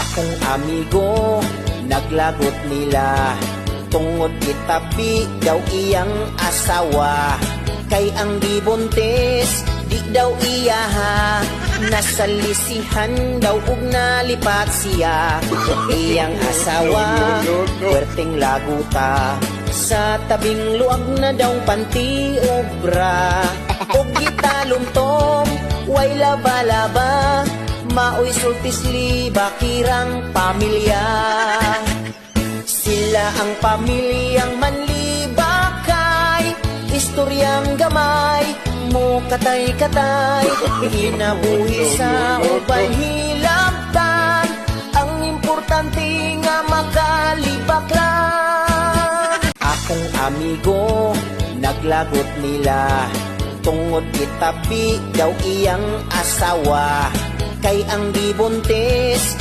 Akong amigo, naglagot nila, tungod itapi daw iyang asawa. Kay ang gibuntis, di daw iyaha, nasalisihan daw ug nalipat siya. Iyang asawa, puwerteng laguta, sa tabing luag na daw panti ug bra. Ug gitalumtom, way laba-laba, maoy sultis liba kirang pamilya. Sila ang pamilyang manlibakay, istoryang gamay, mo katay-katay, kinabuhi sa ubay hilabtan, ang importante nga makalibak lang. Akong amigo, naglagot nila, tungod itapi daw iyang asawa. Kay ang gibuntis,